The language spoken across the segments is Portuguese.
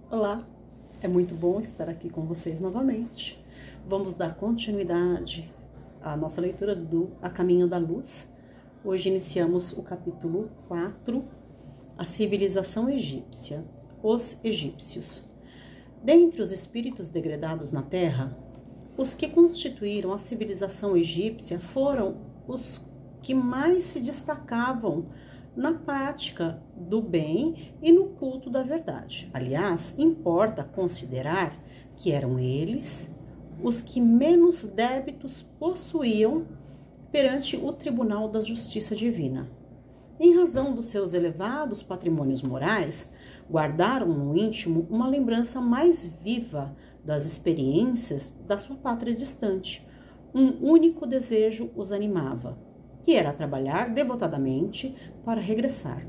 Olá, é muito bom estar aqui com vocês novamente. Vamos dar continuidade à nossa leitura do A Caminho da Luz. Hoje iniciamos o capítulo 4, a civilização egípcia, os egípcios. Dentre os espíritos degradados na Terra, os que constituíram a civilização egípcia foram os que mais se destacavam na prática do bem e no culto da verdade. Aliás, importa considerar que eram eles os que menos débitos possuíam perante o Tribunal da Justiça Divina. Em razão dos seus elevados patrimônios morais, guardaram no íntimo uma lembrança mais viva das experiências da sua pátria distante. Um único desejo os animava, que era trabalhar devotadamente para regressar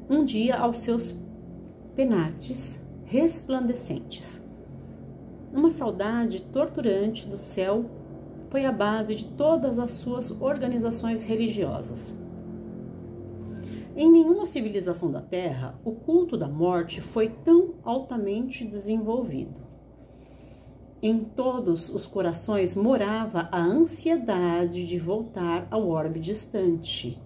um dia aos seus penates resplandecentes. Uma saudade torturante do céu foi a base de todas as suas organizações religiosas. Em nenhuma civilização da Terra, o culto da morte foi tão altamente desenvolvido. Em todos os corações morava a ansiedade de voltar ao orbe distante,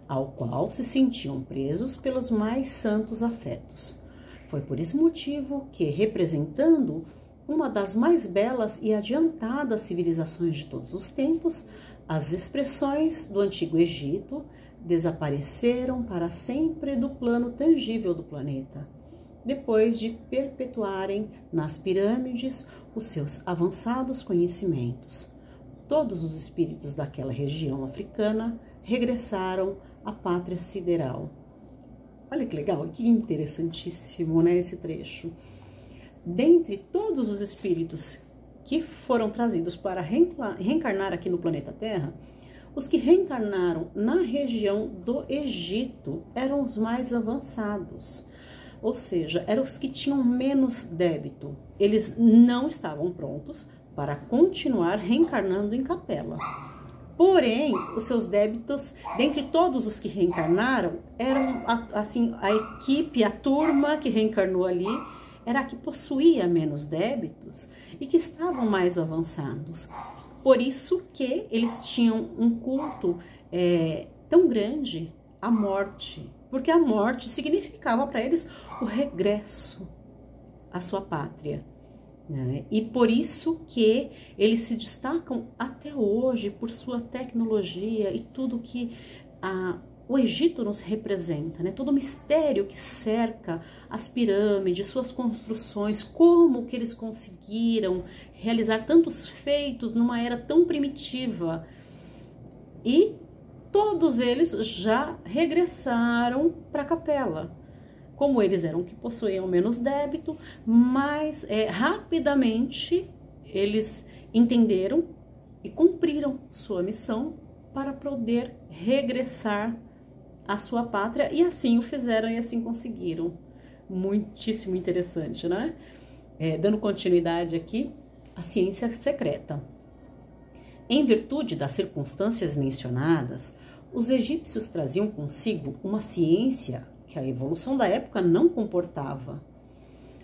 ao qual se sentiam presos pelos mais santos afetos. Foi por esse motivo que, representando uma das mais belas e adiantadas civilizações de todos os tempos, as expressões do Antigo Egito desapareceram para sempre do plano tangível do planeta, depois de perpetuarem nas pirâmides os seus avançados conhecimentos. Todos os espíritos daquela região africana regressaram à pátria sideral. Olha que legal, que interessantíssimo, né, esse trecho. Dentre todos os espíritos que foram trazidos para reencarnar aqui no planeta Terra, os que reencarnaram na região do Egito eram os mais avançados. Ou seja, eram os que tinham menos débito. Eles não estavam prontos para continuar reencarnando em capela. Porém, os seus débitos, dentre todos os que reencarnaram, eram assim, a equipe, a turma que reencarnou ali, era a que possuía menos débitos e que estavam mais avançados. Por isso que eles tinham um culto tão grande à morte, porque a morte significava para eles o regresso à sua pátria, né? E por isso que eles se destacam até hoje por sua tecnologia e tudo que o Egito nos representa, né? Todo o mistério que cerca as pirâmides, suas construções, como que eles conseguiram realizar tantos feitos numa era tão primitiva. E todos eles já regressaram para a capela. Como eles eram que possuíam menos débito, mas rapidamente eles entenderam e cumpriram sua missão para poder regressar à sua pátria, e assim o fizeram e assim conseguiram. Muitíssimo interessante, né? Dando continuidade aqui, a ciência secreta. Em virtude das circunstâncias mencionadas, os egípcios traziam consigo uma ciência que a evolução da época não comportava.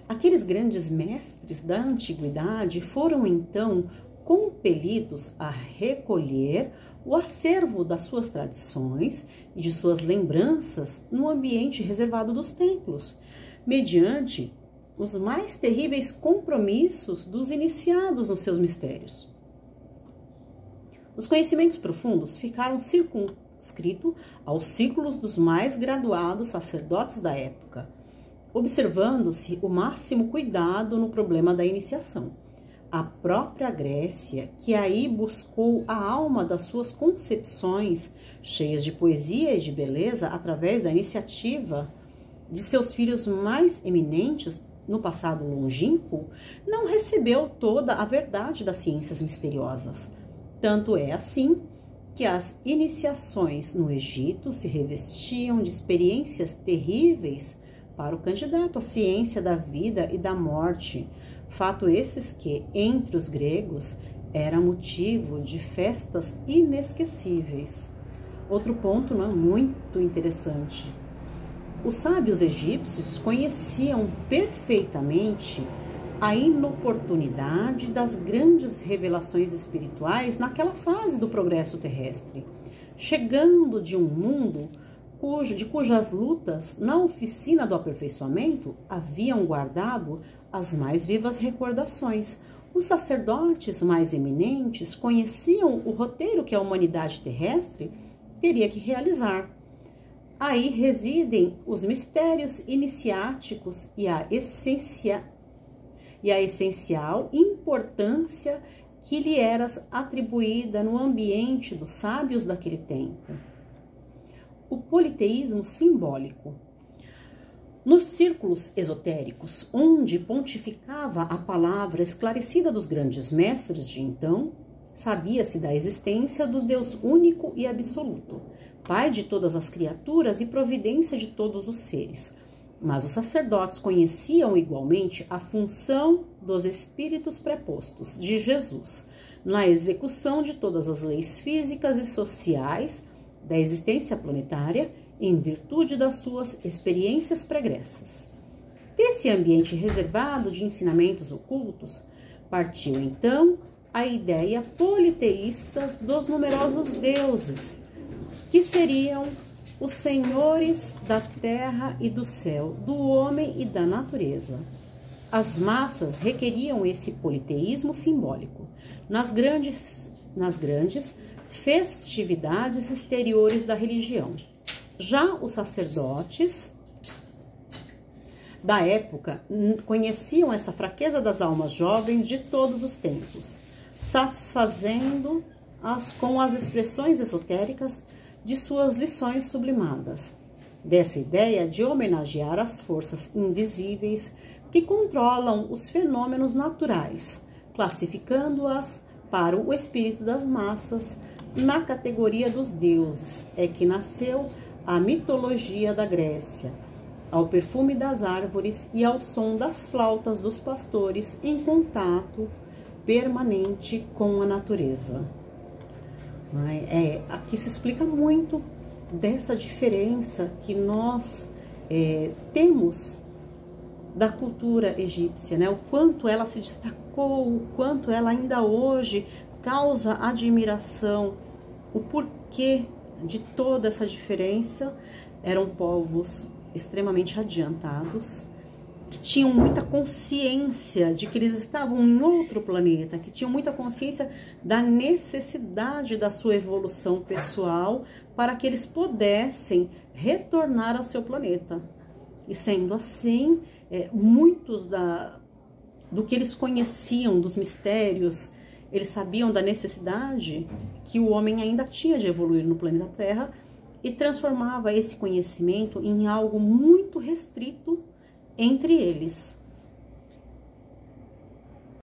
Aqueles grandes mestres da antiguidade foram então compelidos a recolher o acervo das suas tradições e de suas lembranças no ambiente reservado dos templos, mediante os mais terríveis compromissos dos iniciados nos seus mistérios. Os conhecimentos profundos ficaram circunscritos aos círculos dos mais graduados sacerdotes da época, observando-se o máximo cuidado no problema da iniciação. A própria Grécia, que aí buscou a alma das suas concepções, cheias de poesia e de beleza, através da iniciativa de seus filhos mais eminentes no passado longínquo, não recebeu toda a verdade das ciências misteriosas. Tanto é assim que as iniciações no Egito se revestiam de experiências terríveis para o candidato à ciência da vida e da morte, fato esses que, entre os gregos, era motivo de festas inesquecíveis. Outro ponto, né, muito interessante. Os sábios egípcios conheciam perfeitamente a inoportunidade das grandes revelações espirituais naquela fase do progresso terrestre, chegando de um mundo de cujas lutas na oficina do aperfeiçoamento haviam guardado as mais vivas recordações. Os sacerdotes mais eminentes conheciam o roteiro que a humanidade terrestre teria que realizar. Aí residem os mistérios iniciáticos e a essencial importância que lhe era atribuída no ambiente dos sábios daquele tempo. O politeísmo simbólico. Nos círculos esotéricos, onde pontificava a palavra esclarecida dos grandes mestres de então, sabia-se da existência do Deus único e absoluto, Pai de todas as criaturas e providência de todos os seres. Mas os sacerdotes conheciam igualmente a função dos espíritos prepostos de Jesus na execução de todas as leis físicas e sociais da existência planetária em virtude das suas experiências pregressas. Desse ambiente reservado de ensinamentos ocultos, partiu então a ideia politeísta dos numerosos deuses, que seriam os senhores da terra e do céu, do homem e da natureza. As massas requeriam esse politeísmo simbólico nas grandes festividades exteriores da religião. Já os sacerdotes da época conheciam essa fraqueza das almas jovens de todos os tempos, satisfazendo-as com as expressões esotéricas de suas lições sublimadas. Dessa ideia de homenagear as forças invisíveis que controlam os fenômenos naturais, classificando-as para o espírito das massas na categoria dos deuses, é que nasceu a mitologia da Grécia, ao perfume das árvores e ao som das flautas dos pastores em contato permanente com a natureza. Aqui se explica muito dessa diferença que nós temos da cultura egípcia, né? O quanto ela se destacou, o quanto ela ainda hoje causa admiração, o porquê de toda essa diferença. Eram povos extremamente adiantados, que tinham muita consciência de que eles estavam em outro planeta, que tinham muita consciência da necessidade da sua evolução pessoal para que eles pudessem retornar ao seu planeta. E sendo assim, muitos do que eles conheciam, dos mistérios, eles sabiam da necessidade que o homem ainda tinha de evoluir no planeta Terra e transformava esse conhecimento em algo muito restrito entre eles.